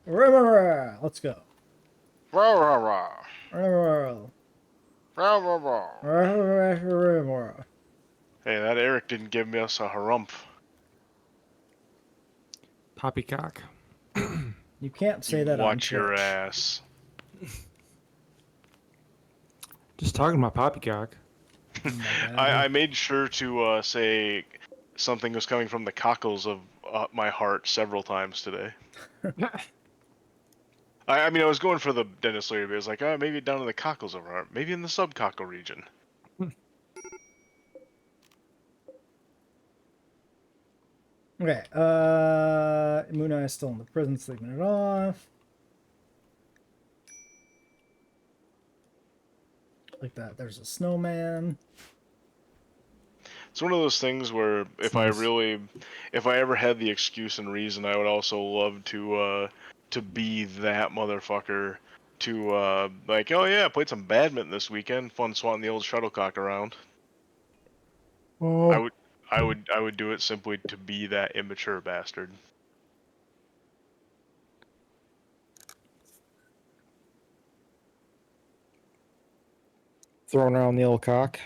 Let's go. Rah, rah, rah. RimWorld. Rah, rah, rah. RimWorld. Hey, that Eric didn't give us a harumph. Poppycock. You can't say You that on watch Twitch. your ass. Just talking about poppycock. Oh my God. I made sure to say something was coming from the cockles of my heart several times today. I mean, I was going for the Dennis Leary, but I was like, oh, maybe down in the cockles of our heart. Maybe in the subcockle region. Okay, Moon is still in the prison, sleeping it off. Like that, there's a snowman. It's one of those things where if I ever had the excuse and reason, I would also love to be that motherfucker. To like, oh yeah, I played some badminton this weekend. Fun swatting the old shuttlecock around. I Oh. would, I would do it simply to be that immature bastard. Throwing around the old cock.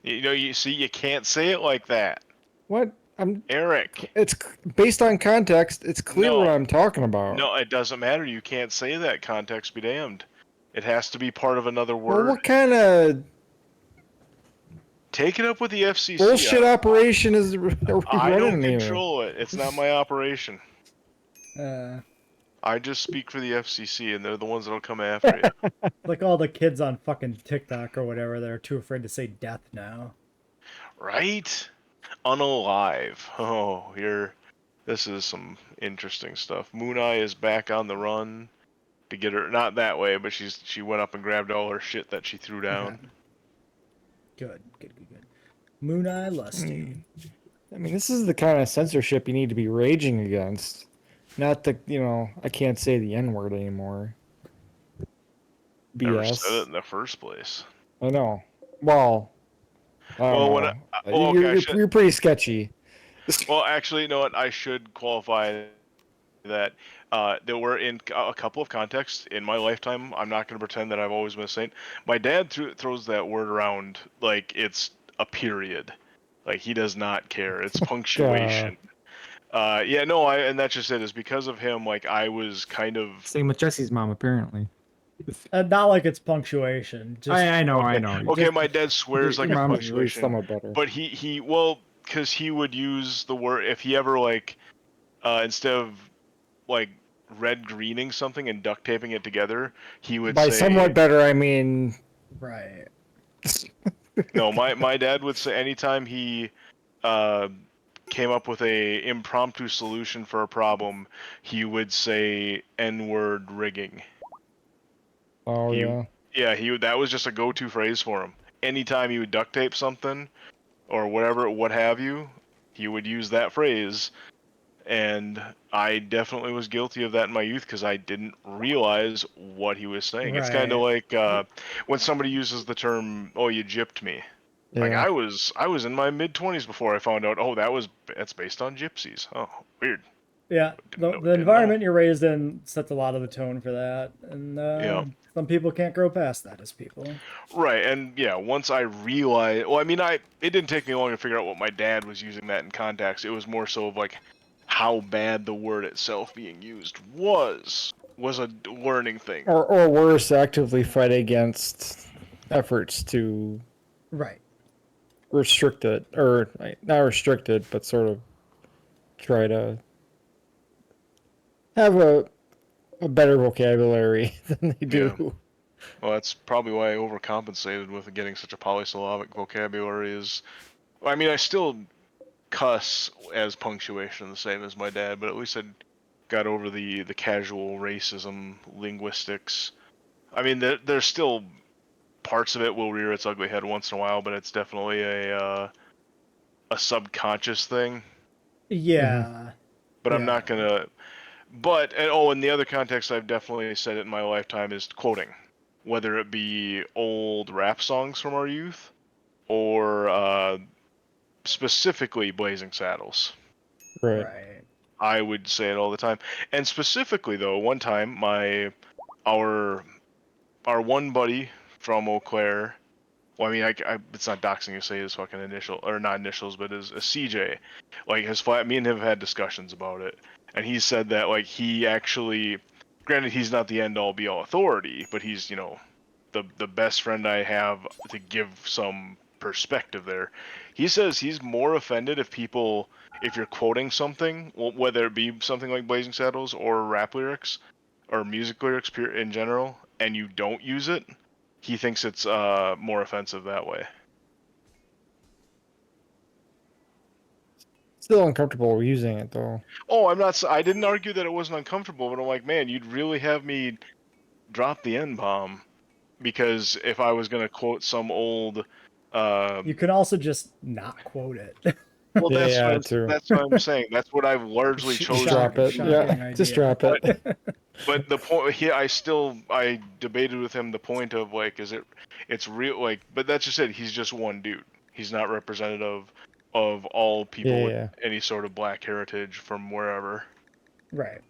You know, you see, you can't say it like that, What? Eric. It's based on context. It's clear what No, I'm talking about. no, it doesn't matter. You can't say that. Context be damned. It has to be part of another word. Well, what kind of Take it up with the FCC. bullshit operation are we I don't running here? control it. It's not my operation. Uh, I just speak for the FCC, and they're the ones that'll come after you. like all the kids on fucking TikTok or whatever, they're too afraid to say death now. Right? Unalive. Oh, this is some interesting stuff. Moon Eye is back on the run to get her. Not that way, but she went up and grabbed all her shit that she threw down. Okay. Good. Moon Eye Lusty. I mean, this is the kind of censorship you need to be raging against. Not the, I can't say the N word anymore. Never BS. said it in the first place. I know. Well, I don't know. You're pretty sketchy. Well, actually, you know what? I should qualify that there were in a couple of contexts in my lifetime. I'm not going to pretend that I've always been a saint. My dad throws that word around like it's a period. Like he does not care. It's punctuation. Yeah, no, and that's just it. Is because of him. Like I was kind of Same with Jesse's mom, apparently. Not like it's punctuation. Just I know, okay. I know. Okay, Just, my dad swears like Your it's mom is really punctuation, somewhat better. but because he would use the word if he ever like instead of like red greening something and duct taping it together, he would By say somewhat better, I mean. right. no. My dad would say anytime he came up with a impromptu solution for a problem, he would say N-word rigging. Oh, yeah. Yeah, he would. That was just a go-to phrase for him. Anytime he would duct tape something or whatever, what have you, he would use that phrase. And I definitely was guilty of that in my youth because I didn't realize what he was saying. It's kind of Right. like when somebody uses the term, "Oh, you gypped me." Like Yeah. I was in my mid-20s before I found out, oh, that's based on gypsies. Oh, weird. Yeah. The environment you're raised in sets a lot of the tone for that, and Yeah. some people can't grow past that as people. Right, and yeah, once I realized, well, I mean, it didn't take me long to figure out what my dad was using that in context. It was more so of like how bad the word itself being used was a learning thing. Or worse, actively fight against efforts to Right. restrict it, or not restrict it, but sort of try to have a better vocabulary than they do. Yeah. Well, that's probably why I overcompensated with getting such a polysyllabic vocabulary. I mean, I still cuss as punctuation the same as my dad, but at least I got over the casual racism linguistics. I mean, there's still parts of it will rear its ugly head once in a while, but it's definitely a subconscious thing. Yeah. But yeah. I'm not gonna. But in the other context, I've definitely said it in my lifetime is quoting, whether it be old rap songs from our youth or specifically Blazing Saddles. Right. Right. I would say it all the time. And specifically though, one time our one buddy from Eau Claire, well, I mean, it's not doxing to say his fucking initial, or not initials, but his a CJ, like his flat. Me and him have had discussions about it, and he said that like he actually, granted, he's not the end all be all authority, but he's the best friend I have to give some perspective there. He says he's more offended if you're quoting something, whether it be something like Blazing Saddles or rap lyrics or music lyrics in general, and you don't use it. He thinks it's more offensive that way. Still uncomfortable using it though. Oh, I didn't argue that it wasn't uncomfortable, but I'm like, man, you'd really have me drop the N-bomb, because if I was gonna quote some old, You can also just not quote it. well, Yeah, true. that's what I'm saying. That's what I've largely chosen Drop to it. do. Yeah, just drop it. But the point here, I debated with him the point of like, it's real, like, but that's just it. He's just one dude. He's not representative of all people with Yeah. any sort of black heritage from wherever. Right.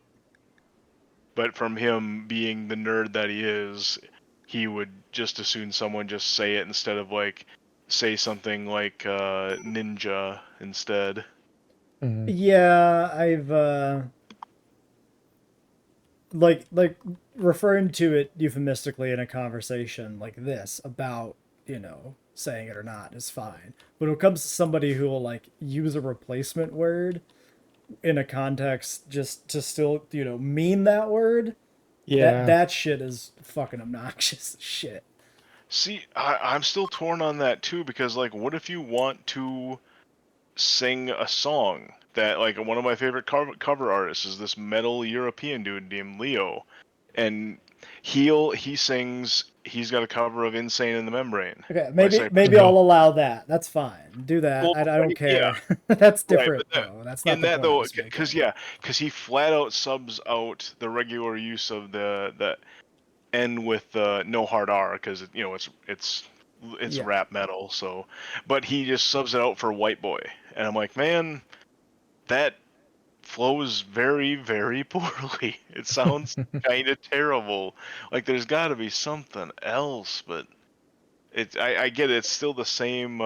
But from him being the nerd that he is, he would just as soon someone just say it instead of like say something like ninja instead. Mhm. Yeah, I've like referring to it euphemistically in a conversation like this about, saying it or not is fine. But when it comes to somebody who will like use a replacement word in a context just to still, mean that word, Yeah. that shit is fucking obnoxious as shit. See, I'm still torn on that too, because like, what if you want to sing a song that, like, one of my favorite cover artists is this metal European dude named Leo, and he's got a cover of Insane in the Membrane. Okay, by maybe Cypress I'll Hill. allow that. That's fine. Do that. Well, I don't yeah, care. That's right, different but that, though. That's not in the that point I though, was because making. he flat out subs out the regular use of the N with no hard R, because it's Yeah. rap metal. So, but he just subs it out for white boy, and I'm like, man, that flows very, very poorly. It sounds kind of terrible. Like there's got to be something else, but I get it. It's still the same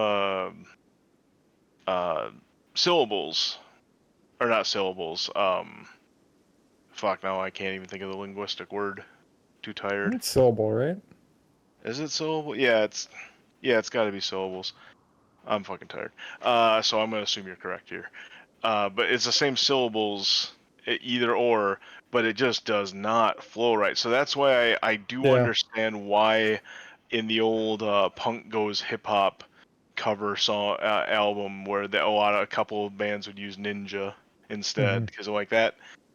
syllables, or not syllables. Fuck, now I can't even think of the linguistic word. Too tired. It's syllable, right? Is it syllable? Yeah, it's got to be syllables. I'm fucking tired. So I'm gonna assume you're correct here. But it's the same syllables, either or, but it just does not flow right. So that's why I do Yeah. understand why in the old Punk Goes Hip Hop cover song album, where a couple of bands would use Ninja instead, Mhm. because like that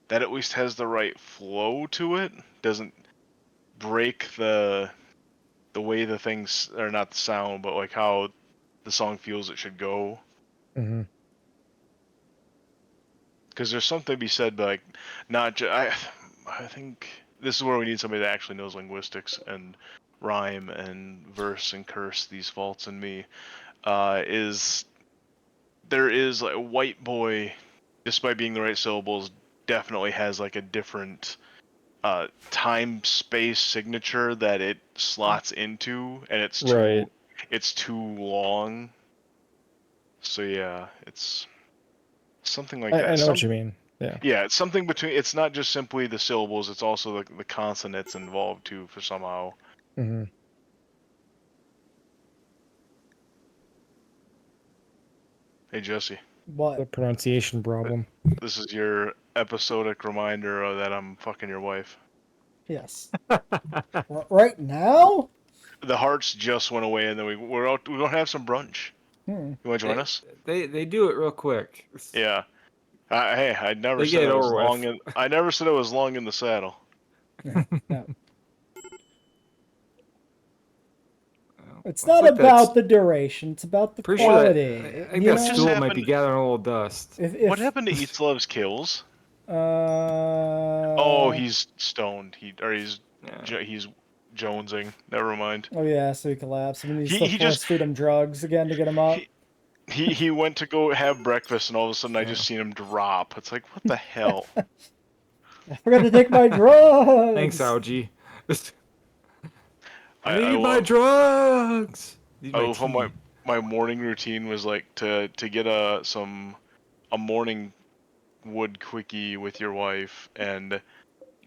at least has the right flow to it. Doesn't break the way the things, or not the sound, but like how the song feels it should go. Mhm. Because there's something to be said, like, not just I think this is where we need somebody that actually knows linguistics and rhyme and verse and curse these faults in me. Is there is like white boy, despite being the right syllables, definitely has like a different time space signature that it slots into, and Right. it's too long. So yeah, it's something like that. I know what you mean. Yeah. Yeah, it's something between. It's not just simply the syllables; it's also the consonants involved too, for somehow. Hmm. Hey Jesse, The What? pronunciation problem. this is your episodic reminder that I'm fucking your wife. Yes. Right now? The hearts just went away, and then we're gonna have some brunch. Hmm. You want to join us? They do it real quick. Yeah. Hey, I never They said get I it was over long with. in. I never said I was long in the saddle. No. It's I not think that's- about the duration. It's about the Pretty sure quality. that I think you that know? stool might happened? be gathering a little dust. If, What happened to Eats Loves Kills? Oh, He's stoned. He's Yeah. he's jonesing. Never mind. oh yeah, so he collapsed. I mean, he He still he just force feed him drugs again to get him up. he, He went to go have breakfast, and all of a sudden I Yeah. just seen him drop. It's like, what the hell? I forgot to take my drugs. Thanks, Algie. I I need my love drugs. Need I my love how tea. my morning routine was like to get a morning wood quickie with your wife, and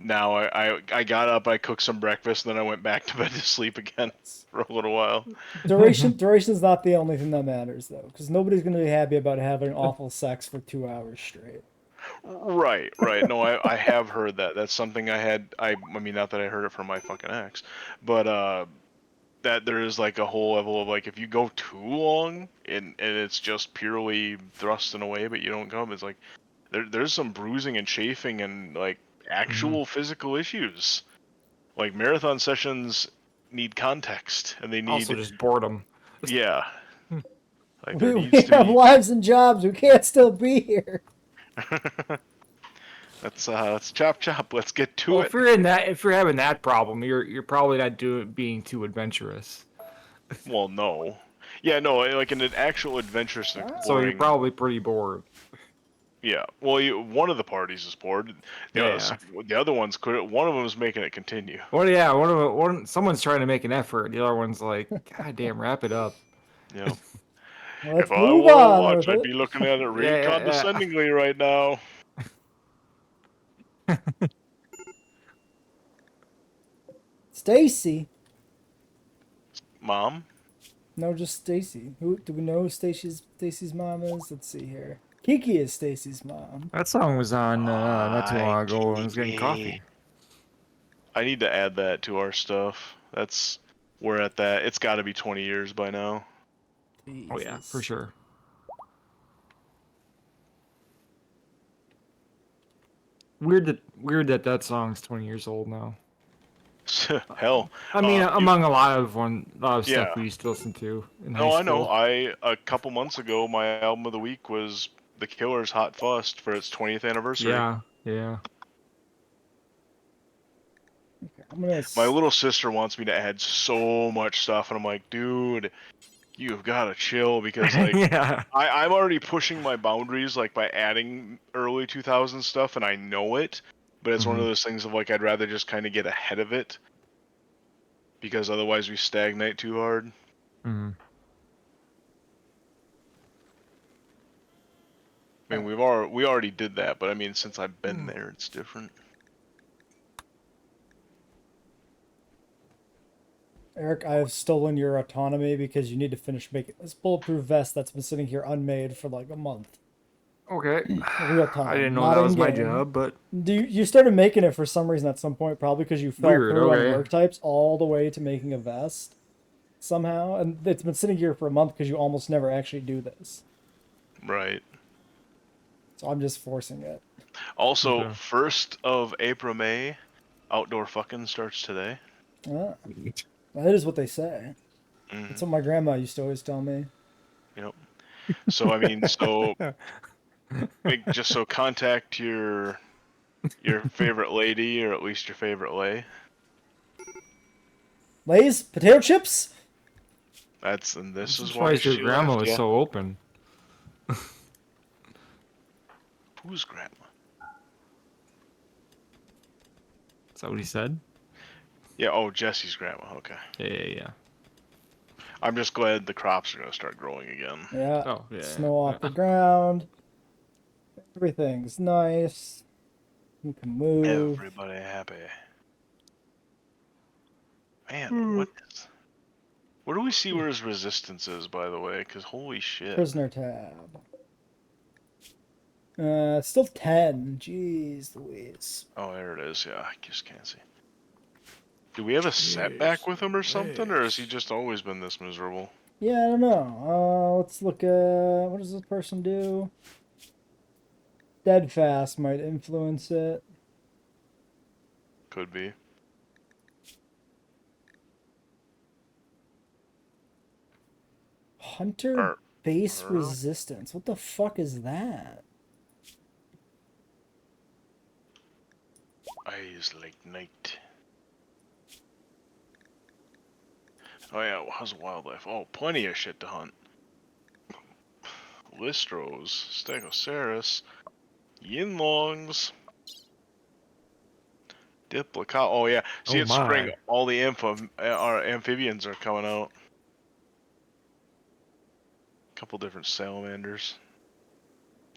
now I got up, I cooked some breakfast, and then I went back to bed to sleep again for a little while. Duration's not the only thing that matters though, because nobody's gonna be happy about having awful sex for 2 hours straight. Right. No, I have heard that. That's something I mean, not that I heard it from my fucking ex, but that there is like a whole level of like if you go too long and it's just purely thrusting away, but you don't come, it's like there's some bruising and chafing and like actual physical issues. Like marathon sessions need context and they Also, need just boredom. yeah. Like there We needs to have be lives and jobs. We can't still be here. let's chop chop. Let's get to Well, it. if you're having that problem, you're probably not being too adventurous. Well, no. Yeah, no, like in an actual adventurous and So you're exploring. probably pretty bored. Yeah. Well, one of the parties is bored. Yeah. The other ones could. One of them is making it continue. Well, yeah. Someone's trying to make an effort. The other one's like, God damn, wrap it up. You know, Let's if I move wore a on watch, with I'd it. be looking at it real Yeah, yeah, yeah. condescendingly right now. Stacy. Mom. No, just Stacy. Who do we know who Stacy's mom is? Let's see here. Kiki is Stacy's mom. That song was on not too long ago when I was getting Kiki. coffee. I need to add that to our stuff. We're at that. It's got to be 20 years by now. Oh yeah, for Jesus. sure. Weird that song's 20 years old now. Hell. I mean, you- among a lot of stuff Yeah. we used to listen to in No, high I know. school. A couple months ago, my album of the week was The Killer's Hot Fussed for its 20th anniversary. Yeah, yeah. Okay, I'm gonna. My little sister wants me to add so much stuff, and I'm like, dude, you've got to chill because like Yeah. I'm already pushing my boundaries like by adding early 2000 stuff, and I know it, but it's one of those things of like I'd rather just kind of get ahead of it because otherwise we stagnate too hard. Mm-hmm. I mean, we already did that, but I mean, since I've been there, it's different. Eric, I have stolen your autonomy because you need to finish making this bulletproof vest that's been sitting here unmade for like a month. Okay. Real time. I didn't know not that was my in-game. job, but You started making it for some reason at some point, probably because you fell Weird, through on okay. work types all the way to making a vest somehow, and it's been sitting here for a month because you almost never actually do this. Right. So I'm just forcing it. Also, Okay. 1st of April, May, outdoor fucking starts today. Ah, that is what they say. Mhm. That's what my grandma used to always tell me. Yep. So I mean, just so contact your favorite lady or at least your favorite lay. Lay's potato chips. And this I'm is why surprised your she grandma left was ya. so open. Whose grandma? Is that what he said? Yeah. Oh, Jesse's grandma. Okay. Yeah. I'm just glad the crops are gonna start growing again. Yeah. Oh, yeah. Snow off the ground. Everything's nice. You can move. Everybody happy. Man, where do we see where his resistance is, by the way? Because holy shit. Prisoner tab. It's still 10. Jeez Louise. Oh, there it is. Yeah, I just can't see. Do we have a setback with him or something, or has he just always been this miserable? Yeah, I don't know. Let's look at what does this person do? Steadfast might influence it. Could be. Hunter Or- base or- resistance. What the fuck is that? Eyes like night. Oh yeah, how's wildlife? Oh, plenty of shit to hunt. Listros, Stegosaurus, Yinlongs, Diplocat. Oh yeah, see Oh it's spring. my. All the our amphibians are coming out. A couple different salamanders.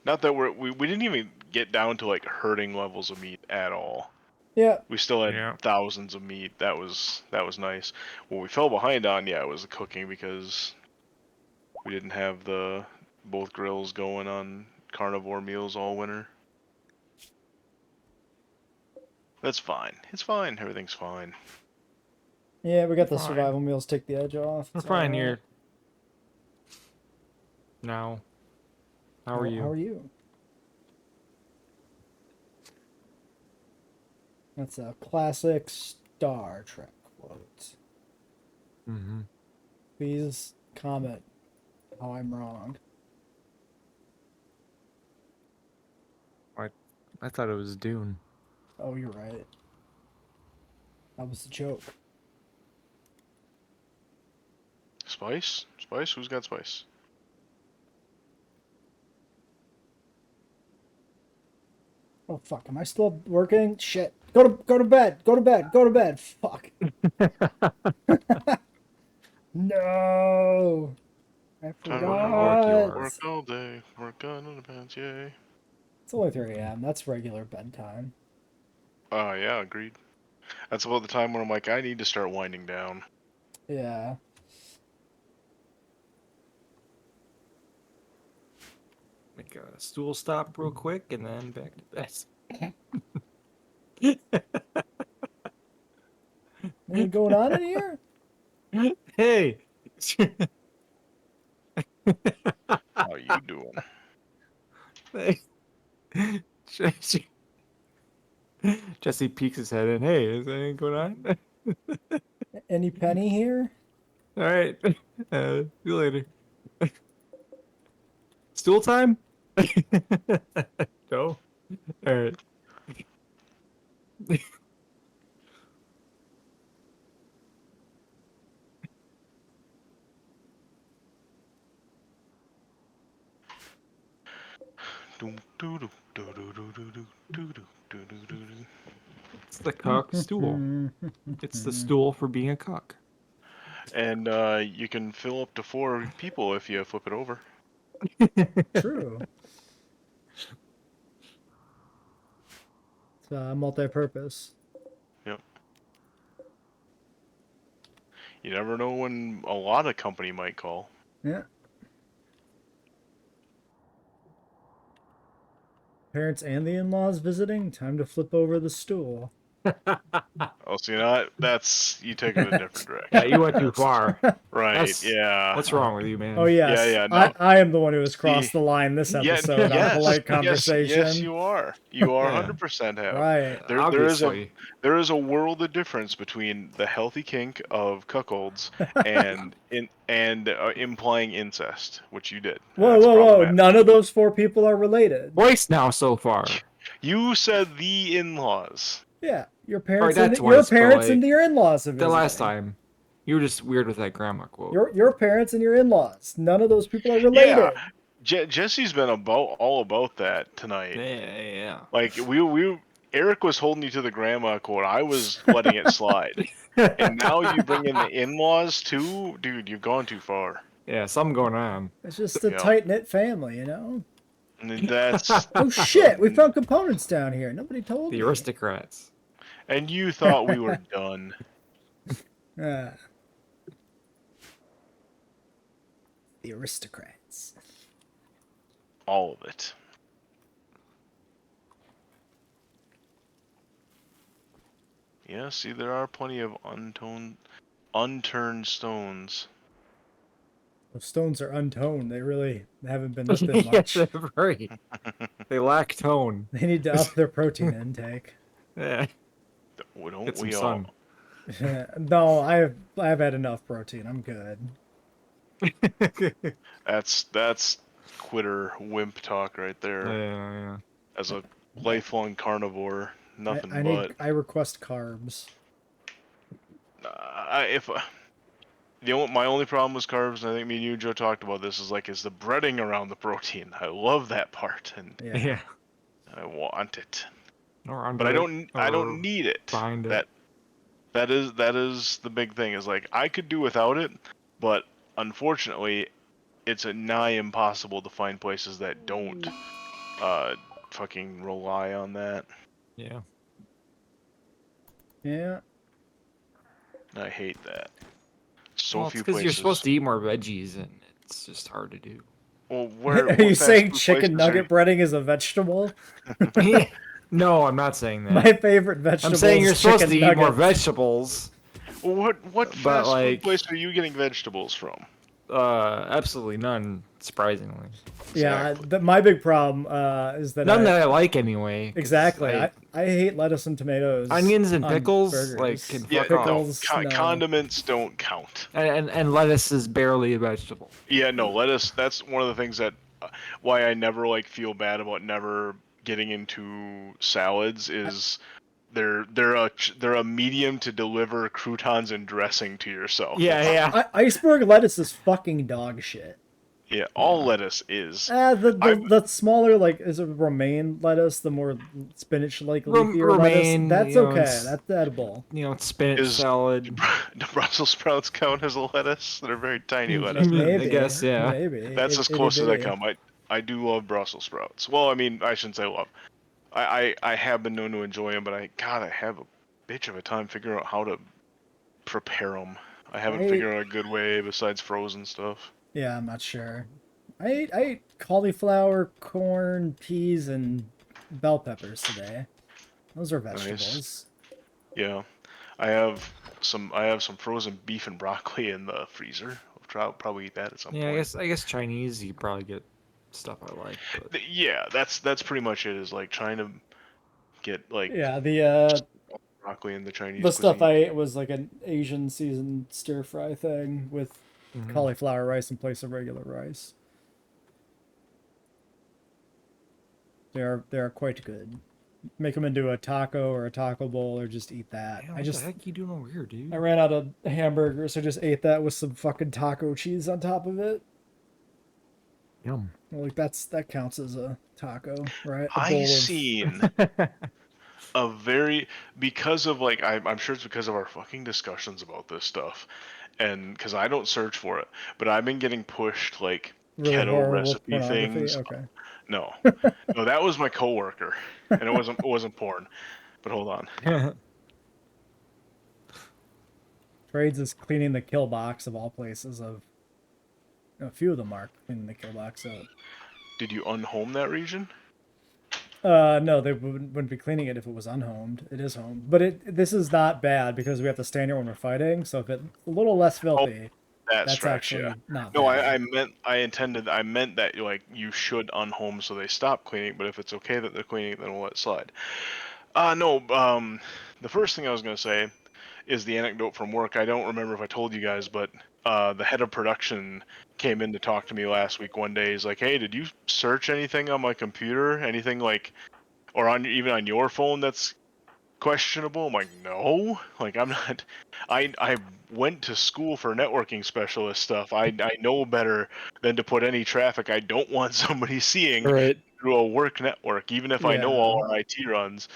Not that we didn't even get down to like herding levels of meat at all. Yeah. We still had Yeah. thousands of meat. That was nice. What we fell behind on, yeah, was the cooking because we didn't have the both grills going on carnivore meals all winter. That's fine. It's fine. Everything's fine. Yeah, we got the Fine. survival meals take the edge off. We're It's fine alright. here. Now. How are you? How are you? That's a classic Star Trek quote. Mm-hmm. Please comment how I'm wrong. I thought it was Dune. Oh, you're right. That was a joke. Spice? Spice? Who's got spice? Oh fuck! Am I still working? Shit! Go to bed! Go to bed! Go to bed! Fuck! No! I Time to work you forgot. are. work all day. Work on the pants, yay. It's only 3 a.m. That's regular bedtime. Oh yeah, agreed. That's about the time when I'm like, I need to start winding down. Yeah. Make a stool stop real quick and then back to bed. Anything going on in here? Hey! How you doing? Hey. Jesse peeks his head in. Hey, is anything going on? Any penny here? All right. See you later. Stool time? No. All right. It's the cock stool. It's the stool for being a cock. And you can fill up to 4 people if you flip it over. True. It's multi-purpose. Yep. You never know when a lot of company might call. Yeah. Parents and the in-laws visiting. Time to flip over the stool. Oh, so you know what? That's you take it a different direction. Yeah, you went too far. Right? That's- Yeah. What's wrong with you, man? Oh yes. Yeah, no. I am the one who has crossed See, the line this Yeah, episode on polite conversation. Yes, you are. You are Yeah. 100% have. Right. Obviously. There is a world of difference between the healthy kink of cuckolds and implying incest, which you did. Whoa, That's whoa, whoa! problematic. None of those 4 people are related. Twice now so far. You said the in-laws. Yeah, your parents that's and your twice, but, parents like, and your in-laws are The visiting. last time. You were just weird with that grandma quote. Your parents and your in-laws. None of those people are related. Jesse's been all about that tonight. Yeah. Like Eric was holding you to the grandma quote. I was letting it slide. And now you bring in the in-laws too? Dude, you've gone too far. Yeah, something going on. It's just a Yeah. tight-knit family, you know? And that's Oh shit, we found components down here. Nobody told The me. aristocrats. and you thought we were done. Ah. The aristocrats. All of it. Yeah, see, there are plenty of unturned stones. Those stones are untoned. They really haven't been lifted much. Yeah, they're very. They lack tone. They need to up their protein intake. Yeah. Don't Get some we sun. all? No, I've had enough protein. I'm good. That's quitter wimp talk right there. Yeah. As a lifelong carnivore, nothing but. I request carbs. If my only problem with carbs, and I think me and you, Joe, talked about this, is the breading around the protein. I love that part, and Yeah. I want it, Or under but I it, don't or need it. behind it. That is the big thing. Is like I could do without it, but unfortunately, it's a nigh impossible to find places that don't fucking rely on that. Yeah. Yeah. I hate that. So Well, it's few because you're places. supposed to eat more veggies, and it's just hard to do. Well, Are what you fast saying food chicken places are nugget breading is a vegetable? No, I'm not saying that. My favorite vegetable I'm saying is you're supposed chicken to eat more nuggets. vegetables. Well, what But, fast food like- place are you getting vegetables from? Absolutely none. Surprisingly, Yeah, Exactly. my big problem is that none that I like anyway. 'cause exactly. I hate lettuce and tomatoes. Onions and on pickles, burgers. like, can Yeah, fuck no, off. Pickles, no. condiments don't count. And lettuce is barely a vegetable. Yeah, no, lettuce. That's one of the things that why I never feel bad about never getting into salads is they're a medium to deliver croutons and dressing to yourself. Yeah. Iceberg lettuce is fucking dog shit. Yeah, all lettuce is. The smaller, like, is it romaine lettuce, the more spinach like leafier romaine, lettuce? That's you know, okay. it's- That's edible. It's spinach Is- salad. Do Brussels sprouts count as a lettuce? They're very tiny lettuce. Maybe. I guess, yeah. Maybe. That's as close as I Itty-bitty. come. I do love Brussels sprouts. Well, I mean, I shouldn't say love. I have been known to enjoy them, but I have a bitch of a time figuring out how to prepare them. I haven't figured out a good way besides frozen stuff. Yeah, I'm not sure. I ate cauliflower, corn, peas, and bell peppers today. Those are vegetables. Yeah, I have some frozen beef and broccoli in the freezer. I'll probably eat that at some Yeah, point. I guess Chinese, you probably get stuff I like. But... Yeah, that's pretty much it. Is like trying to get Yeah, the broccoli in the Chinese the stuff I cuisine. ate was like an Asian seasoned stir fry thing with Mhm. cauliflower rice in place of regular rice. They are quite good. Make them into a taco or a taco bowl, or just eat that. Man, what the heck you doing over here, dude? I ran out of hamburgers, so just ate that with some fucking taco cheese on top of it. Yum. Well, like that counts as a taco, right? A I bowl of- seen a very because of I'm sure it's because of our fucking discussions about this stuff, and because I don't search for it, but I've been getting pushed really keto horrible recipe pornography. things. Okay. No, no, that was my coworker, and it wasn't porn. But hold on. Trades is cleaning the kill box of all places. Of a few of them are cleaning the kill box up. Did you unhome that region? No, they wouldn't be cleaning it if it was unhomed. It is homed, but this is not bad because we have to stand here when we're fighting. So if it's a little less filthy, That's right, actually yeah. not No, bad. I meant that you should unhome so they stop cleaning. But if it's okay that they're cleaning, then we'll let it slide. No. The first thing I was gonna say is the anecdote from work. I don't remember if I told you guys, but the head of production came in to talk to me last week one day. He's like, "Hey, did you search anything on my computer? Anything or even on your phone that's questionable?" I'm like, "No, I'm not. I went to school for networking specialist stuff. I know better than to put any traffic I don't want somebody seeing Right. through a work network, even if I know all Yeah. our IT runs.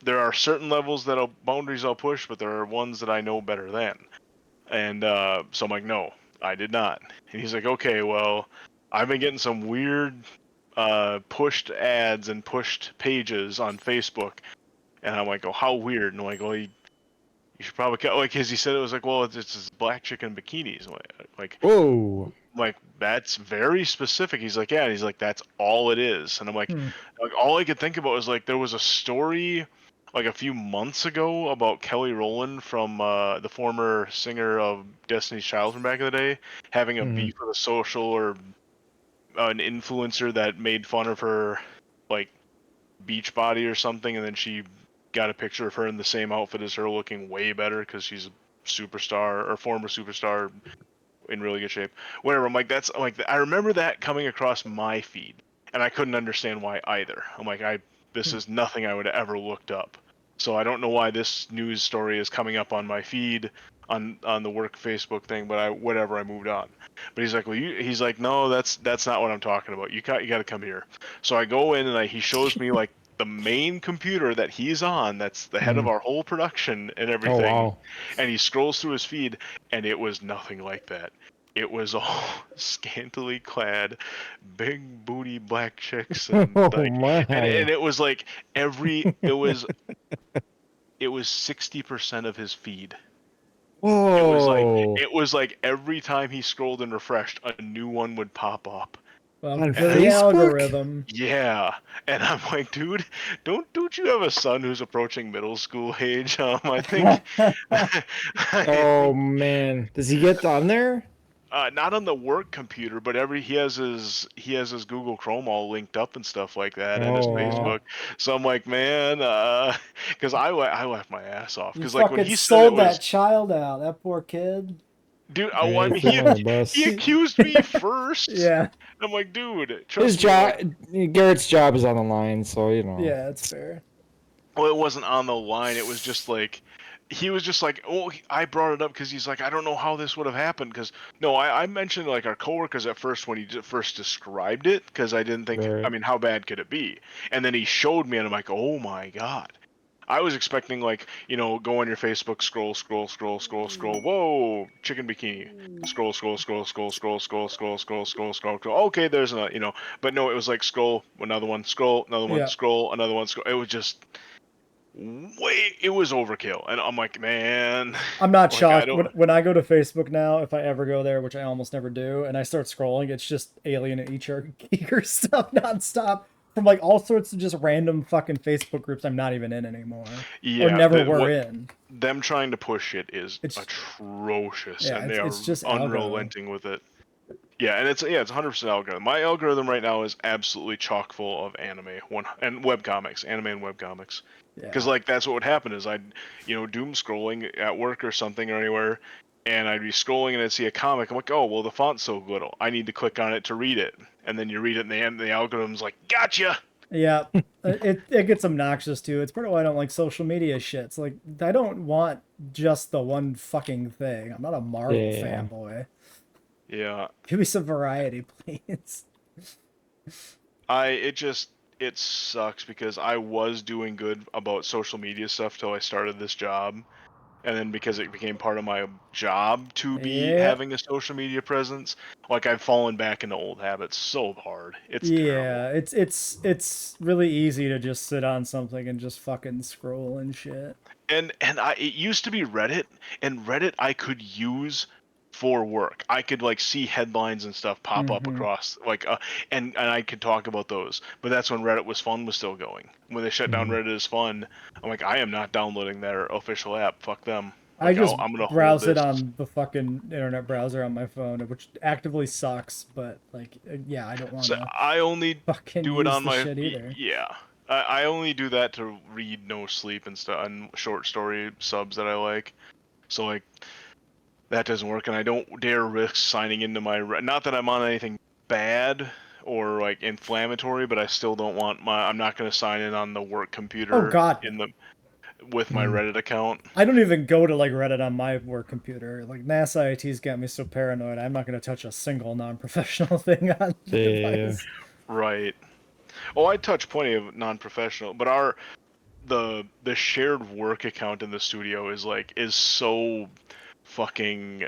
There are certain levels boundaries I'll push, but there are ones that I know better than." And so I'm like, "No, I did not." And he's like, "Okay, well, I've been getting some weird pushed ads and pushed pages on Facebook." And I'm like, "Oh, how weird." And I'm like, "Well, you should probably because he said it was well, it's this black chicken bikinis." Whoa. That's very specific. He's like, "Yeah." And he's like, "That's all it is." And I'm like, Hmm. all I could think about was there was a story a few months ago about Kelly Rowland from the former singer of Destiny's Child from back in the day having a beef with a social or an influencer that made fun of her beach body or something, and then she got a picture of her in the same outfit as her looking way better because she's a superstar or former superstar in really good shape. Whatever. I'm like, I remember that coming across my feed, and I couldn't understand why either. I'm like, this is nothing I would have ever looked up. So I don't know why this news story is coming up on my feed on the work Facebook thing, but I moved on. But he's like, well, he's like, no, that's not what I'm talking about. You got to come here. So I go in and he shows me like the main computer that he's on, that's the head of our whole production and Oh everything. wow. And he scrolls through his feed, and it was nothing like that. It was all scantily clad, big booty black chicks, and Oh like, my. and it was like it was 60% of his feed. Whoa. It was like every time he scrolled and refreshed, a new one would pop up. Welcome On to the Facebook? algorithm. Yeah, and I'm like, dude, don't you have a son who's approaching middle school age? I think, I Oh think man. Does he get on there? not on the work computer, but he has his Google Chrome all linked up and stuff like that, and his Oh Yeah. Facebook. So I'm like, man, because I laughed my ass off, You because like when fucking he said it sold that was, child out, that poor kid. dude, Yeah, I mean, he's on the bus. he accused me first. Yeah, I'm like, dude, His trust me. job, Like, Garrett's job is on the line, so you know. yeah, that's fair. well, it wasn't on the line. It was just like, he was just like, oh, I brought it up because he's like, I don't know how this would have happened. Because no, I mentioned like our coworkers at first when he first described it, because I didn't think, I Right. mean, how bad could it be? And then he showed me, and I'm like, oh my god. I was expecting like, go on your Facebook, scroll. Whoa, chicken bikini. Scroll. Okay, there's another. But no, it was like scroll, another one, scroll, another one, Yeah. scroll, another one, scroll. It was just it was overkill, and I'm like, man, I'm not like I shocked don't. when I go to Facebook now, if I ever go there, which I almost never do, and I start scrolling, it's just alien and eater stuff nonstop from like all sorts of just random fucking Facebook groups I'm not even in anymore or Yeah, never were what in. them trying to push it is It's atrocious, yeah, and they are it's just algo. unrelenting with it. Yeah, and it's 100% algorithm. My algorithm right now is absolutely chock full of anime and webcomics, anime and webcomics. Because Yeah, like that's what would happen is I'd doom scrolling at work or something or anywhere, and I'd be scrolling and I'd see a comic. I'm like, oh well, the font's so little. I need to click on it to read it, and then you read it, and the algorithm's like, gotcha. yeah. It gets obnoxious too. It's part of why I don't like social media shit. It's like I don't want just the one fucking thing. I'm not a Marvel Yeah. fanboy. Yeah, Give me some variety, please. it sucks because I was doing good about social media stuff till I started this job. And then because it became part of my job to be Yeah, having a social media presence, like I've fallen back into old habits so hard. It's terrible. yeah. It's really easy to just sit on something and just fucking scroll and shit. And it used to be Reddit, and Reddit I could use for work. I could like see headlines and stuff pop up Mm-hmm. across like and I could talk about those. But that's when Reddit was still going. When they shut down Mhm. Reddit as fun, I'm like, I am not downloading their official app. Fuck them. I Like just I'm gonna hold browse it this. on the fucking internet browser on my phone, which actively sucks. But like, yeah, I don't want So to I only fucking do it use on the my shit either. yeah. I only do that to read No Sleep and stuff and short story subs that I like. So like that doesn't work, and I don't dare risk signing into my. Not that I'm on anything bad or like inflammatory, but I still don't want my. I'm not going to sign in on the work Oh computer God, in the with my Mm. Reddit account. I don't even go to like Reddit on my work computer. Like NASA IT's got me so paranoid. I'm not gonna touch a single non-professional thing on the Yeah. device. Right. Oh, I touch plenty of non-professional, but the shared work account in the studio is so fucking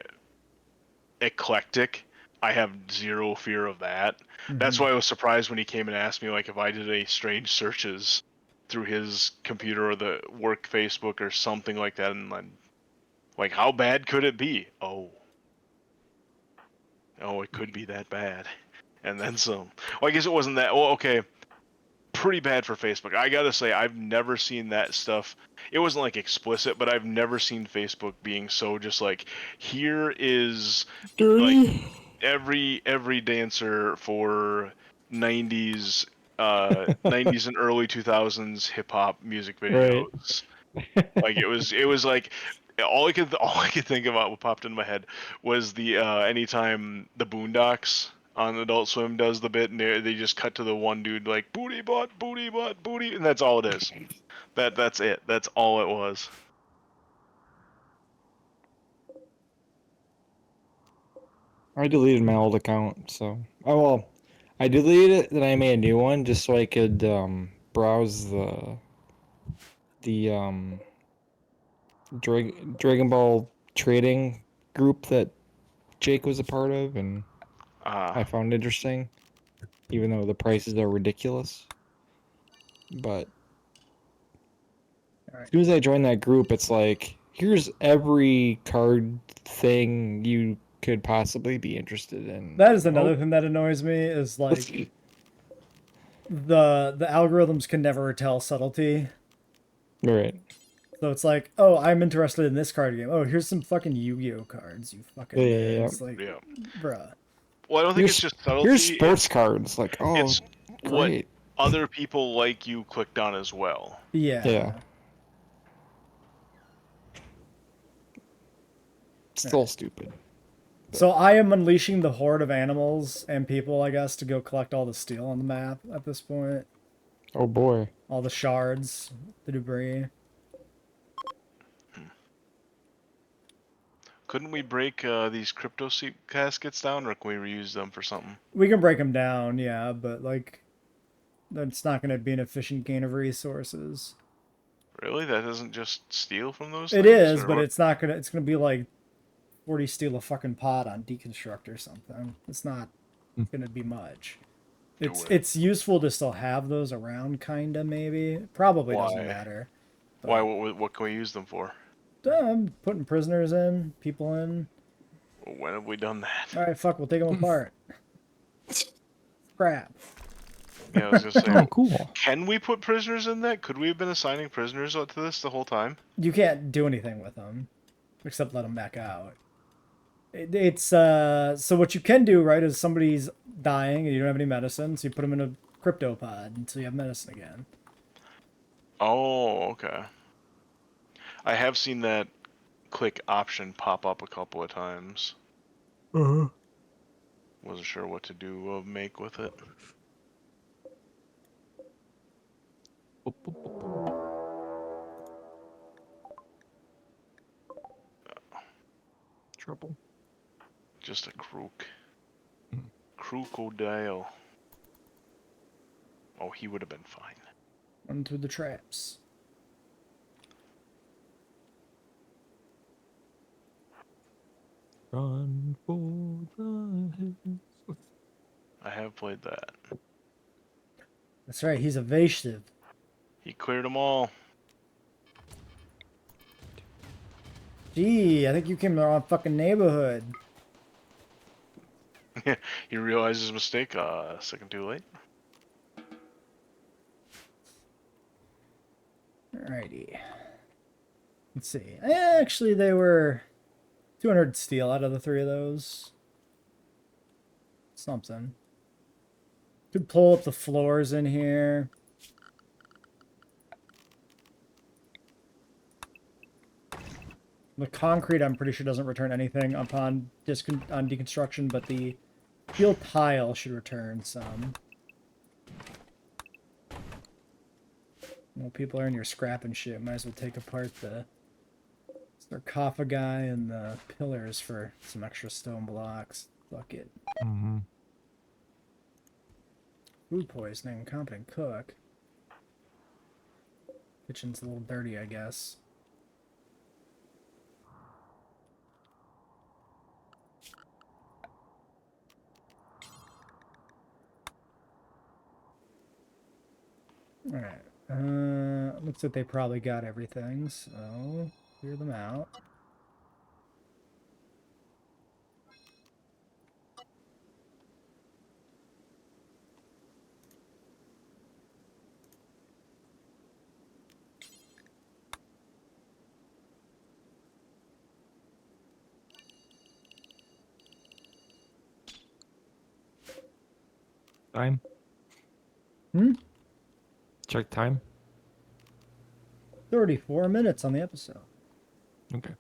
eclectic. I have zero fear of that. That's Mm-hmm. why I was surprised when he came and asked me like if I did any strange searches through his computer or the work Facebook or something like that, and I'm like, how bad could it be? Oh, it could be that bad, and then some. Well, I guess it wasn't that. Well, okay, pretty bad for Facebook. I gotta say, I've never seen that stuff. It wasn't like explicit, but I've never seen Facebook being so just like, here is like Dirty. every dancer for 90s 90s and early 2000s hip hop music Right. videos. Like it was like all I could think about what popped into my head was the anytime the Boondocks on Adult Swim does the bit, and they just cut to the one dude like booty butt, booty, and that's all it is. That's it. That's all it was. I deleted my old account, so I deleted it, then I made a new one just so I could browse the Dragon Ball trading group that Jake was a part of, and I found interesting, even though the prices are ridiculous. But All right. as soon as I joined that group, it's like, here's every card thing you could possibly be interested in. That is another thing that annoys me is like the algorithms can never tell subtlety. Right. So it's like, oh, I'm interested in this card game. Oh, here's some fucking Yu-Gi-Oh cards, you fucking Yeah. nerds. Like, bruh. Well, I don't think it's just subtlety. Here's sports cards. Like, oh, it's what great. other people like you clicked on as well. Yeah. Still stupid. So I am unleashing the horde of animals and people, I guess, to go collect all the steel on the map at this point. Oh boy. All the shards, the debris. Couldn't we break these crypto seat caskets down, or can we reuse them for something? We can break them down, yeah, but like, that's not going to be an efficient gain of resources. Really? That doesn't just steal from those It things? is, or but what? it's not gonna. It's gonna be like 40 steel a fucking pot on Deconstruct or something. It's not gonna be much. It's useful to still have those around, kinda, maybe. Probably doesn't matter. Why? What can we use them for? Putting prisoners in, people in. When have we done that? Alright, fuck, we'll take them apart. Crap. Yeah, I was gonna say. Oh, cool. Can we put prisoners in that? Could we have been assigning prisoners to this the whole time? You can't do anything with them, except let them back out. So what you can do, right, is somebody's dying and you don't have any medicine, so you put them in a cryptopod until you have medicine again. Oh, okay. I have seen that click option pop up a couple of times. Wasn't sure what to do make with it. Trouble. Just a crook. Crocodile. Oh, he would have been fine. Run through the traps. Run for the hills. I have played that. That's right, he's evasive. He cleared them all. Gee, I think you came to the wrong fucking neighborhood. He realized his mistake a second too late. Alrighty. Let's see. Actually, they were 200 steel out of the three of those. Something. Could pull up the floors in here. The concrete, I'm pretty sure, doesn't return anything upon on deconstruction, but the steel tile should return some. Well, people are in your scrap and shit. Might as well take apart the sarcophagi and the pillars for some extra stone blocks. Fuck it. Mm-hmm. Food poisoning, competent cook. Kitchen's a little dirty, I guess. Alright. Looks like they probably got everything, so clear them out. Time. Hmm? Check time. 34 minutes on the episode. Okay.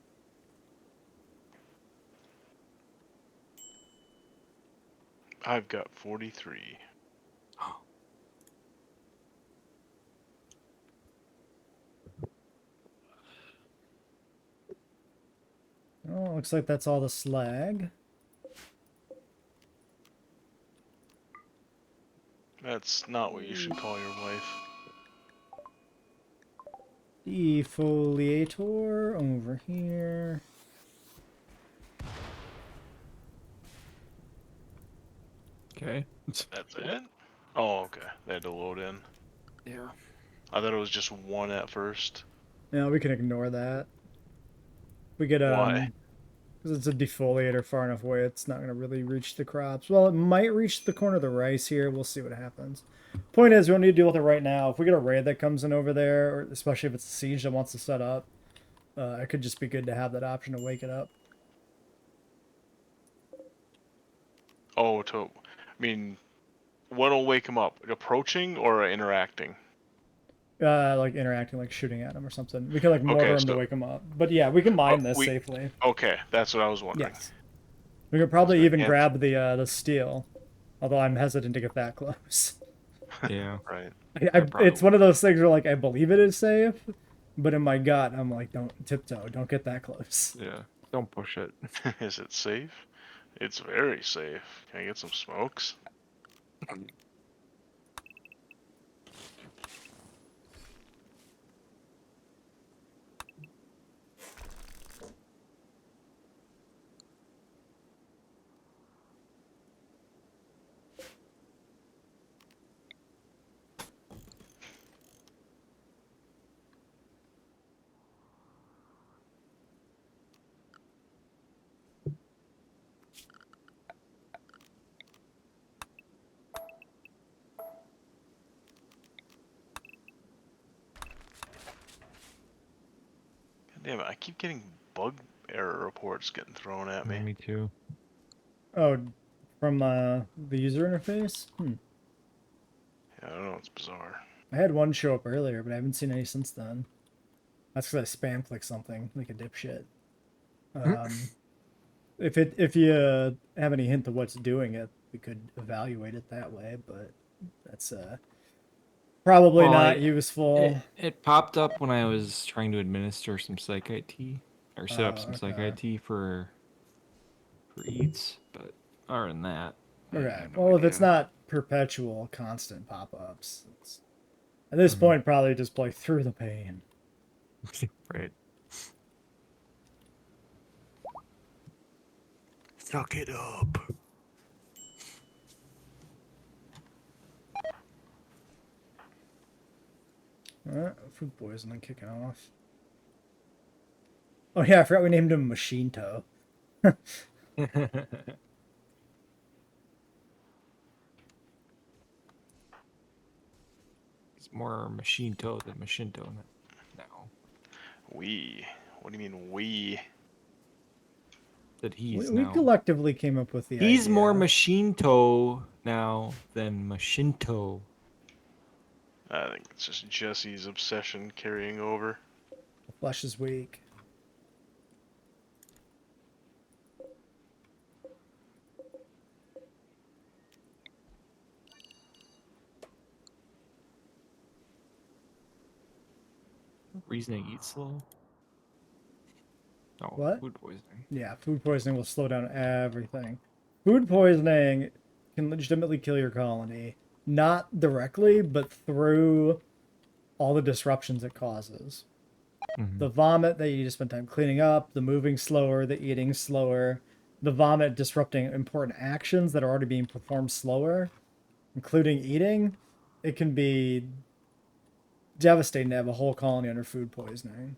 I've got 43. Oh, looks like that's all the slag. That's not what you should call your wife. Defoliator over here. Okay. That's it? Oh, okay. They had to load in. Yeah. I thought it was just one at first. No, we can ignore that. We get Why? because it's a defoliator far enough away, it's not going to really reach the crops. Well, it might reach the corner of the rice here. We'll see what happens. Point is, we don't need to deal with it right now. If we get a raid that comes in over there, or especially if it's a siege that wants to set up, it could just be good to have that option to wake it up. Oh, I mean, what'll wake him up? Approaching or interacting? Like interacting, like shooting at him or something. We can like mortar him to wake him up. But yeah, we can mine this safely. Okay, that's what I was wondering. Yes. We could probably even grab the steel, although I'm hesitant to get that close. Yeah. Right. It's one of those things where like I believe it is safe, but in my gut I'm like, don't tiptoe, don't get that close. Yeah. Don't push it. Is it safe? It's very safe. Can I get some smokes? Damn it, I keep getting bug error reports getting thrown at me. Me too. Oh, from the user interface? Yeah, I don't know, it's bizarre. I had one show up earlier, but I haven't seen any since then. That's because I spam clicked something like a dipshit. If you have any hint of what's doing it, we could evaluate it that way, but that's probably not useful. It popped up when I was trying to administer some psych IT or set up some psych IT for eats, but other than that. Okay. Well, if it's not perpetual, constant pop-ups, at this point probably just play through the pain. Right. Suck it up. Food poisoning kicking off. Oh yeah, I forgot we named him Machine Toe. He's more Machine Toe than Machine Toe now. What do you mean we? That he's we now. collectively came up with the idea. He's more Machine Toe now than Machinto. I think it's just Jesse's obsession carrying over. The flesh is weak. Reasoning eat slow? Oh, What? food poisoning. Yeah, food poisoning will slow down everything. Food poisoning can legitimately kill your colony. Not directly, but through all the disruptions it causes. The vomit that you just spend time cleaning up, the moving slower, the eating slower, the vomit disrupting important actions that are already being performed slower, including eating. It can be devastating to have a whole colony under food poisoning.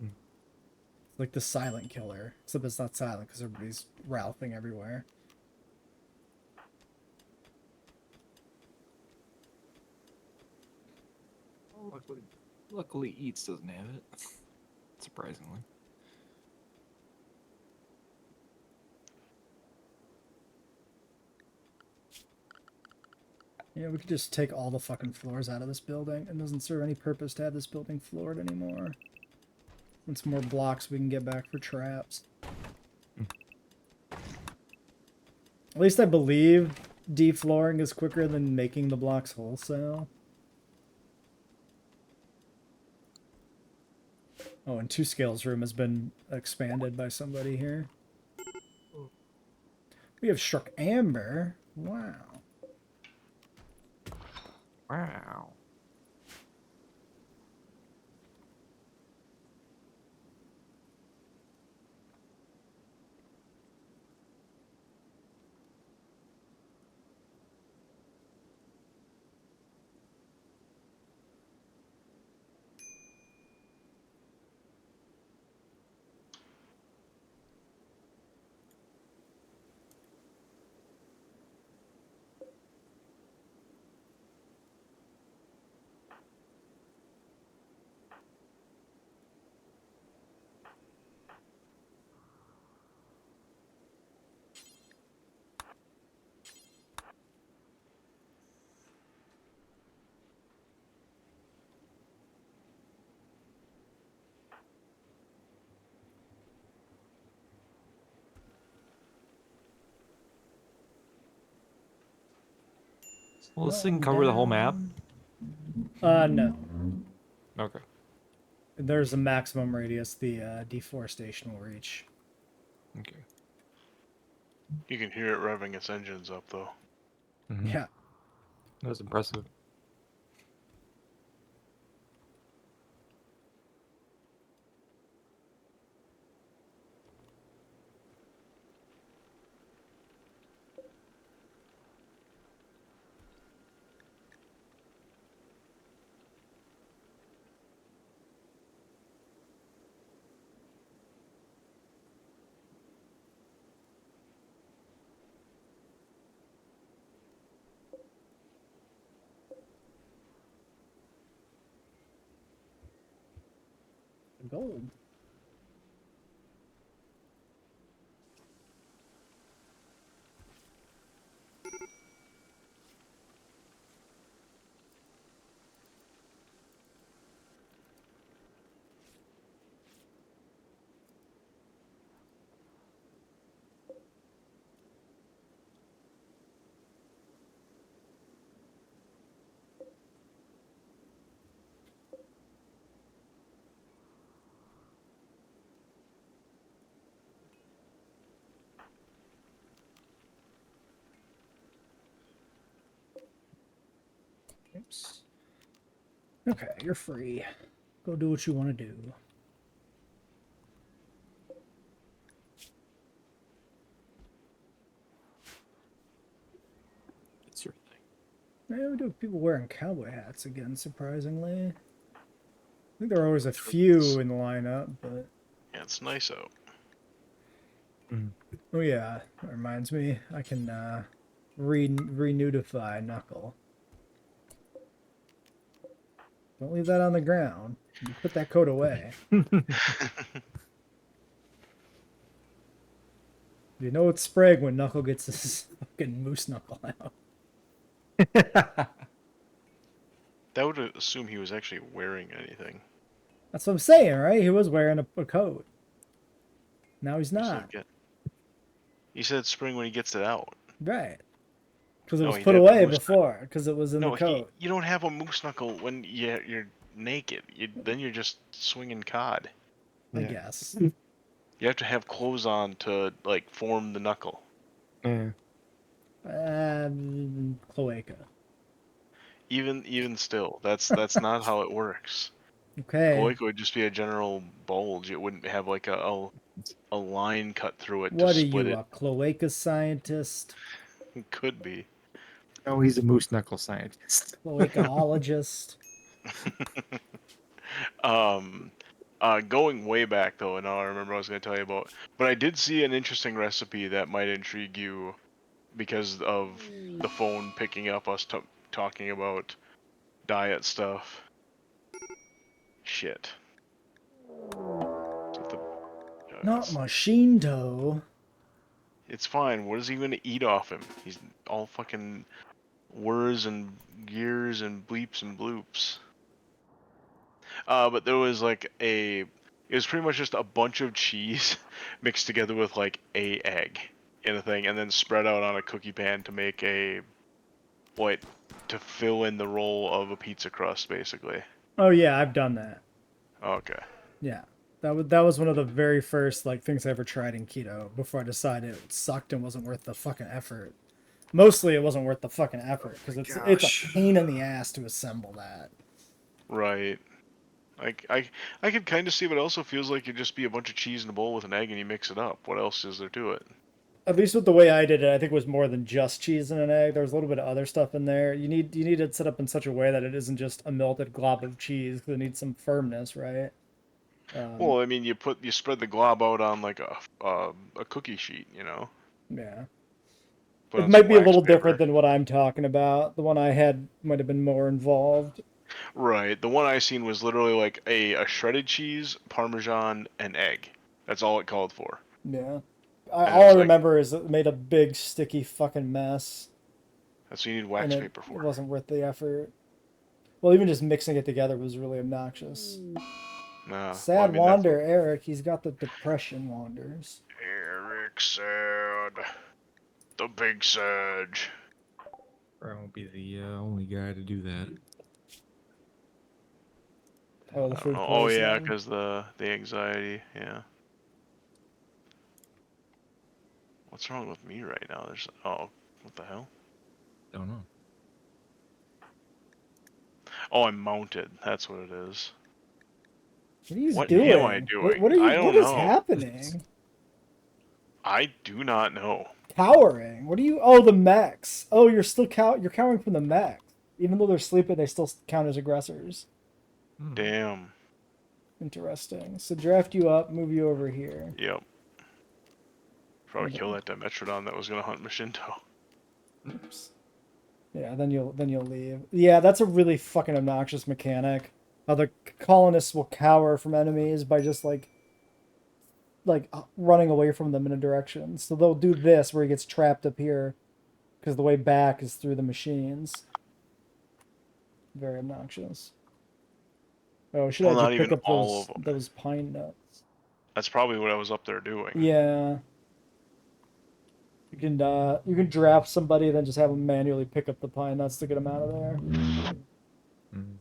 It's like the silent killer, except it's not silent because everybody's ralphing everywhere. Luckily, Eats doesn't have it. Surprisingly. Yeah, we could just take all the fucking floors out of this building. It doesn't serve any purpose to have this building floored anymore. It's more blocks we can get back for traps. At least I believe deflooring is quicker than making the blocks wholesale. Oh, and 2 scales room has been expanded by somebody here. We have struck amber. Wow. Wow. Will this thing cover the whole map? No. Okay. There's a maximum radius the deforestation will reach. Okay. You can hear it revving its engines up, though. Mm-hmm. Yeah. That was impressive. Gold. Oops. Okay, you're free. Go do what you want to do. It's your thing. Yeah, we do have people wearing cowboy hats again, surprisingly. I think there are always a few in the lineup, but... Yeah, it's nice out. Oh yeah, that reminds me. I can re-nudify Knuckle. Don't leave that on the ground. You put that coat away. You know it's Sprague when Knuckle gets his fucking moose knuckle out. That would assume he was actually wearing anything. That's what I'm saying, right? He was wearing a coat. Now he's not. He said spring when he gets it out. Right. Because it No, was he put did away moose before, because it was in the coat. you don't have a moose knuckle when you're naked. Then you're just swinging cod. I guess. You have to have clothes on to like form the knuckle. Yeah. Cloaca. Even still, that's not how it works. Okay. Cloaca would just be a general bulge. It wouldn't have like a line cut through it What to are split you, it. a cloaca scientist? It could be. Oh, he's a moose knuckle scientist. Cloacaologist? Going way back though, and now I remember what I was going to tell you about. But I did see an interesting recipe that might intrigue you because of the phone picking up us talking about diet stuff. Shit. Not machine toe. It's fine. What is he going to eat off him? He's all fucking whirs and gears and bleeps and bloops. But there was like it was pretty much just a bunch of cheese mixed together with like a egg in a thing, and then spread out on a cookie pan to make a to fill in the role of a pizza crust, basically. Oh yeah, I've done that. Okay. Yeah, that was one of the very first like things I ever tried in keto before I decided it sucked and wasn't worth the fucking effort. Mostly, it wasn't worth the fucking effort because it's a pain in the ass to assemble that. Right. Like I could kind of see, but it also feels like it'd just be a bunch of cheese in a bowl with an egg and you mix it up. What else is there to it? At least with the way I did it, I think it was more than just cheese and an egg. There was a little bit of other stuff in there. You need it set up in such a way that it isn't just a melted glob of cheese, because it needs some firmness, right? Well, I mean, you spread the glob out on like a cookie sheet, you know. Yeah. Put It on might some be a wax little paper. different than what I'm talking about. The one I had might have been more involved. Right. The one I seen was literally like a shredded cheese, Parmesan, and egg. That's all it called for. Yeah. And it All I was like, remember is it made a big sticky fucking mess. that's what you need wax And paper it for. wasn't worth the effort. Well, even just mixing it together was really obnoxious. Nah, Sad well, I mean, wander, Eric. He's got the depression wanders. Eric sad. The big surge. I won't be the only guy to do that. Oh, the food Oh yeah, poisoning. because the anxiety. Yeah. What's wrong with me right now? What the hell? Don't know. Oh, I'm mounted. That's what it is. What are you What doing? am I doing? What are you? I don't What is know. happening? I do not know. Cowering. What are you? Oh, the mechs. Oh, you're still You're cowering from the mechs. Even though they're sleeping, they still count as aggressors. Damn. Interesting. So draft you up, move you over here. Yep. Probably kill that Dimetrodon that was gonna hunt Machinto. Oops. Yeah, then you'll leave. Yeah, that's a really fucking obnoxious mechanic. How the colonists will cower from enemies by just like running away from them in a direction. So they'll do this where he gets trapped up here because the way back is through the machines. Very obnoxious. Oh, should I Not pick even up all of them. those pine nuts? That's probably what I was up there doing. Yeah. You can draft somebody, then just have them manually pick up the pine nuts to get them out of there. Mm.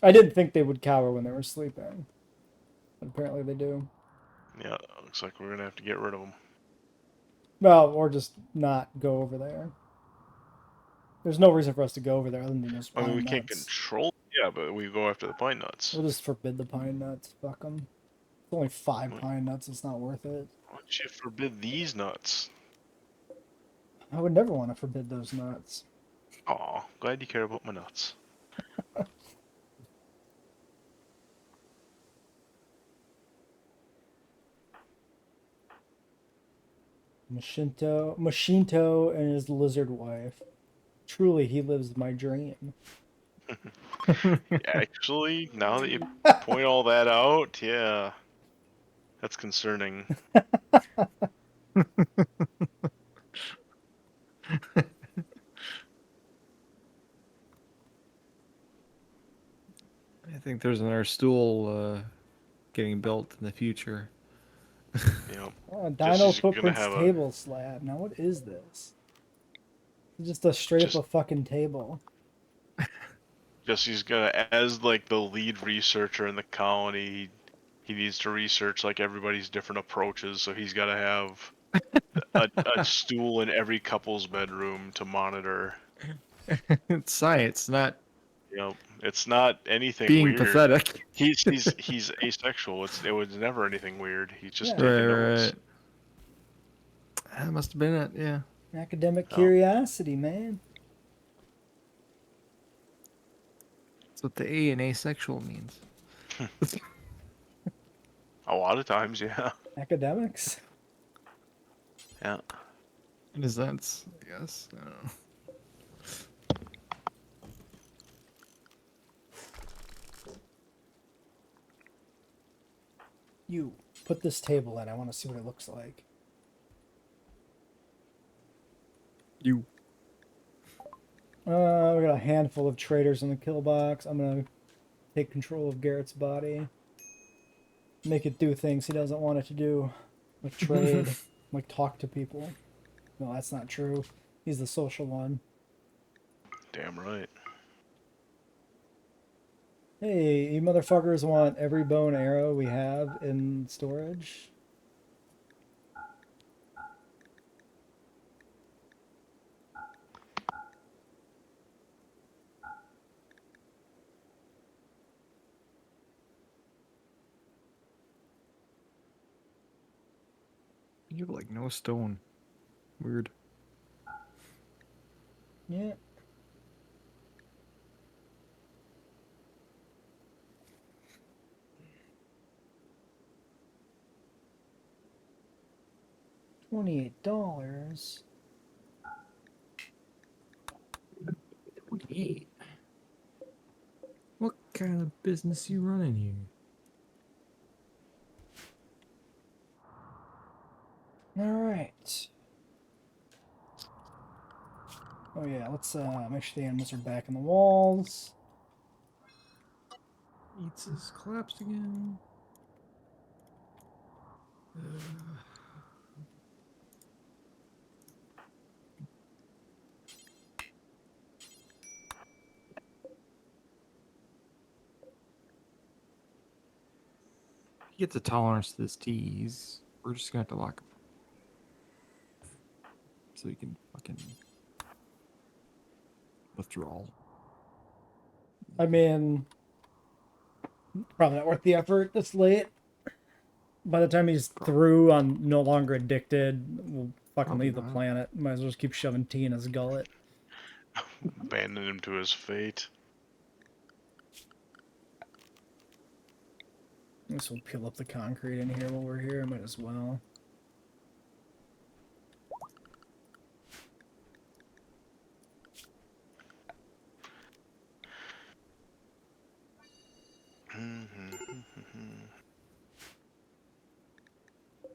I didn't think they would cower when they were sleeping, but apparently they do. Yeah, looks like we're gonna have to get rid of them. Well, or just not go over there. There's no reason for us to go over there other than just I mean, pine we nuts. can't control. Yeah, but we go after the pine nuts. We'll just forbid the pine nuts. Fuck them. It's only 5 pine nuts. It's not worth it. Why don't you forbid these nuts? I would never want to forbid those nuts. Aw, glad you care about my nuts. Machinto and his lizard wife. Truly, he lives my dream. Actually, now that you point all that out, yeah. That's concerning. I think there's another stool getting built in the future. Yep. Oh, Dino Jesse's gonna Footprints have table slab. Now, what is this? It's just a straight up a fucking table. Jesse's gonna, as like the lead researcher in the colony, he needs to research like everybody's different approaches, so he's gotta have a stool in every couple's bedroom to monitor. It's science, not Yep. It's not anything being weird. pathetic. He's asexual. It was never anything weird. He's just Yeah. taking notes. That must have been it, yeah. Academic curiosity, man. That's what the A in asexual means. A lot of times, yeah. Academics. Yeah. In a sense, I guess. I don't know. You put this table in. I want to see what it looks like. You. We got a handful of traders in the kill box. I'm gonna take control of Garrett's body. Make it do things he doesn't want it to do. Like trade. Like, talk to people. No, that's not true. He's the social one. Damn right. Hey, you motherfuckers want every bow and arrow we have in storage? You have like no stone. Weird. Yeah. $28. 28. What kind of business you running here? All right. Oh yeah, let's make sure the animals are back in the walls. Eats is collapsed again. He gets a tolerance to this tease. We're just gonna have to lock him. So he can fucking withdrawal. I mean, probably not worth the effort this late. By the time he's through on no longer addicted, we'll fucking Probably leave the not. planet. Might as well just keep shoving tea in his gullet. Abandon him to his fate. I guess we'll peel up the concrete in here while we're here. Might as well.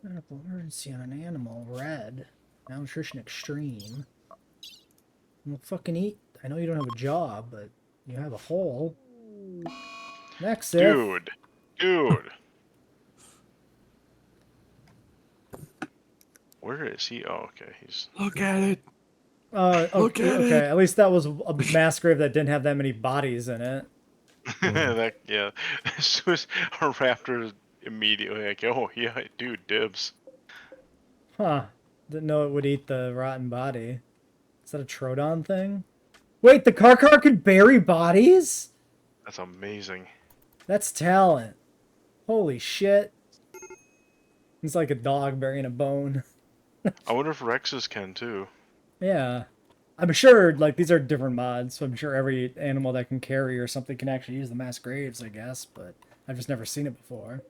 Medical emergency on an animal. Red. Malnutrition extreme. Well, fucking eat. I know you don't have a job, but you have a hole. Next, Sif. Dude. Where is he? Oh, okay. He's. Look at it. Look at okay. it. At least that was a mass grave that didn't have that many bodies in it. Yeah. As soon as our raptor immediately like, oh yeah, dude, dibs. Huh. Didn't know it would eat the rotten body. Is that a Troodon thing? Wait, the Karkar could bury bodies? That's amazing. That's talent. Holy shit. He's like a dog burying a bone. I wonder if Rexes can too. Yeah. I'm sure, like, these are different mods, so I'm sure every animal that can carry or something can actually use the mass graves, I guess, but I've just never seen it before.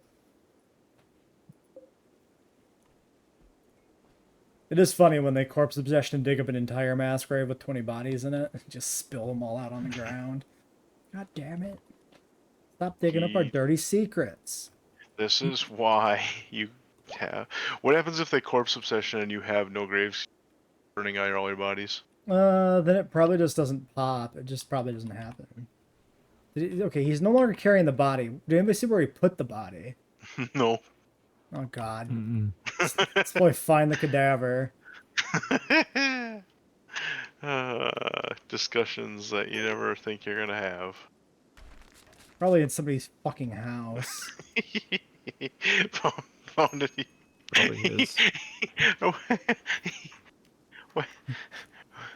It is funny when they corpse obsession and dig up an entire mass grave with 20 bodies in it, just spill them all out on the ground. God damn it. Stop digging up our dirty secrets. This is why you have. What happens if they corpse obsession and you have no graves burning out all your bodies? Then it probably just doesn't pop. It just probably doesn't happen. Okay, he's no longer carrying the body. Did anybody see where he put the body? No. Oh, God. Let's probably find the cadaver. Discussions that you never think you're gonna have. Probably in somebody's fucking house. Found it. Probably is.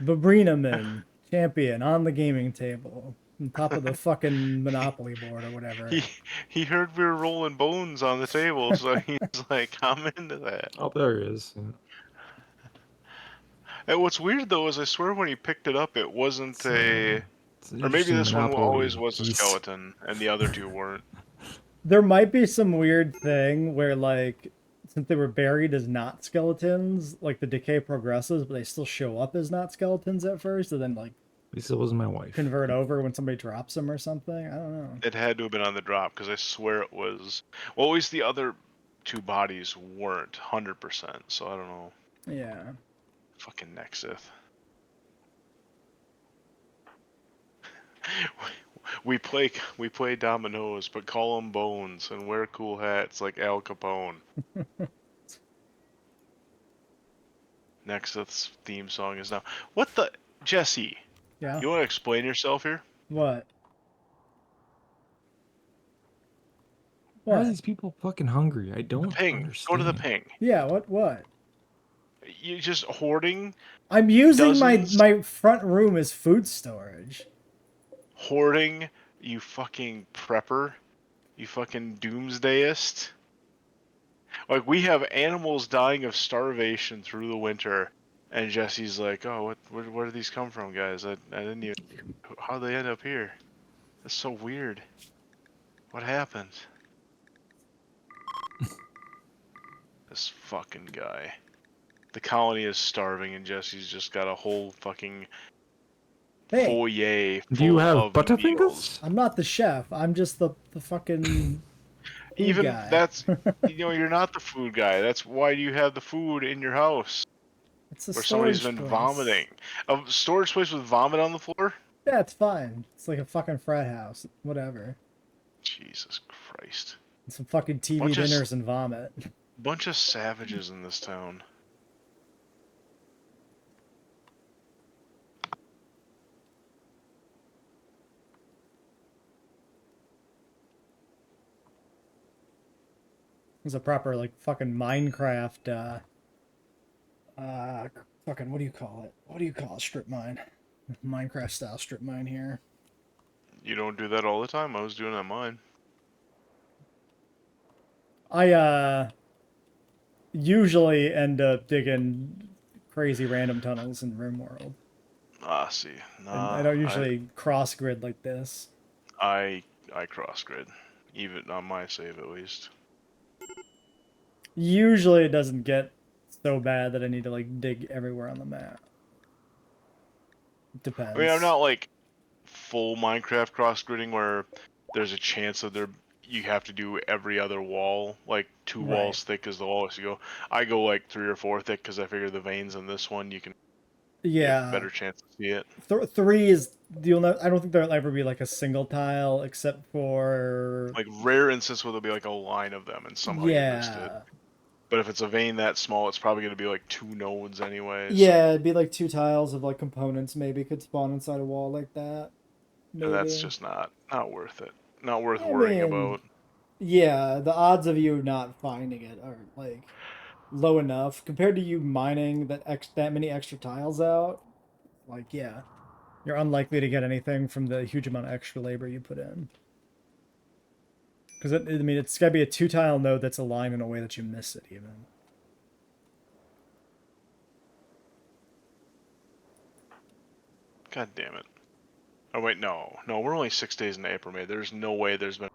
Babrinaman, champion, on the gaming table. On top of the fucking Monopoly board or whatever. He heard we were rolling bones on the table, so he's like, I'm into that. Oh, there he is. Yeah. And what's weird though is I swear when he picked it up, it wasn't a. Or maybe this one always was a skeleton, and the other two weren't. There might be some weird thing where, like, since they were buried as not skeletons, like, the decay progresses, but they still show up as not skeletons at first, and then, like, At least it wasn't my wife. convert over when somebody drops them or something. I don't know. It had to have been on the drop, because I swear it was. Well, at least the other two bodies weren't 100%, so I don't know. Yeah. Fucking Nexith. We play dominoes, but call them bones and wear cool hats like Al Capone. Nexus theme song is now. What the? Jesse, Yeah. you want to explain yourself here? What? Why are What? these people fucking hungry? I don't Ping. understand. Go to the ping. Yeah. What? You just hoarding. I'm using Dozens. my front room as food storage. Hoarding. You fucking prepper. You fucking doomsdayist. Like, we have animals dying of starvation through the winter, and Jesse's like, "Oh, where did these come from, guys? I didn't even. How'd they end up here? That's so weird. What happened?" This fucking guy. The colony is starving, and Jesse's just got a whole fucking Hey, foyer Do you full have of Butterfingers? meals. I'm not the chef. I'm just the fucking food Even guy. that's, you're not the food guy. That's why you have the food in your house It's a where somebody's storage been place. vomiting. A storage place with vomit on the floor? Yeah, it's fine. It's like a fucking frat house. Whatever. Jesus Christ. And some fucking TV Bunch of dinners and vomit. Bunch of savages in this town. It's a proper like fucking Minecraft fucking what do you call it? What do you call a strip mine? Minecraft style strip mine here. You don't do that all the time. I was doing it on mine. I usually end up digging crazy random tunnels in RimWorld. Ah, see. And Nah, I don't usually cross grid like this. I cross grid. Even on my save, at least. Usually it doesn't get so bad that I need to like dig everywhere on the map. Depends. I mean, I'm not like full Minecraft cross gridding where there's a chance that you have to do every other wall, like 2 Right. walls thick is the lowest you go. I go like 3 or 4 thick because I figure the veins in this one you can get a better chance to see it. 3 is I don't think there'll ever be like a single tile except for Like rare instance where there'll be like a line of them and somehow you missed it. But if it's a vein that small, it's probably going to be like 2 nodes anyway. Yeah, it'd be like 2 tiles of like components maybe could spawn inside a wall like that. And that's just not worth it. Not worth I worrying mean, about. Yeah, the odds of you not finding it are like low enough compared to you mining that many extra tiles out. Like, yeah, you're unlikely to get anything from the huge amount of extra labor you put in. Because I mean, it's gotta be a 2 tile node that's aligned in a way that you miss it even. God damn it. Oh wait, no, we're only 6 days into April, May. There's no way there's been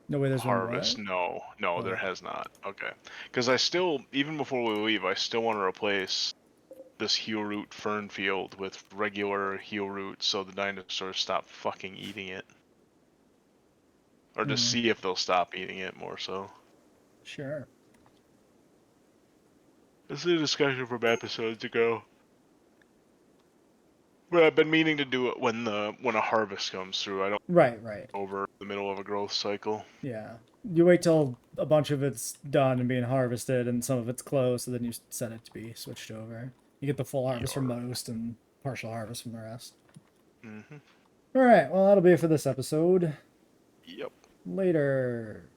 No way there's harvest. Been No, what? there has not. Okay, because I still, even before we leave, I still want to replace this heel root fern field with regular heel root so the dinosaurs stop fucking eating it. Or to see if they'll stop eating it more so. Sure. This is a discussion from episodes ago. But I've been meaning to do it when a harvest comes through. I don't Right. over the middle of a growth cycle. Yeah. You wait till a bunch of it's done and being harvested and some of it's closed, so then you set it to be switched over. You get the full harvest from most and partial harvest from the rest. Mm-hmm. Alright, well that'll be it for this episode. Yep. Later.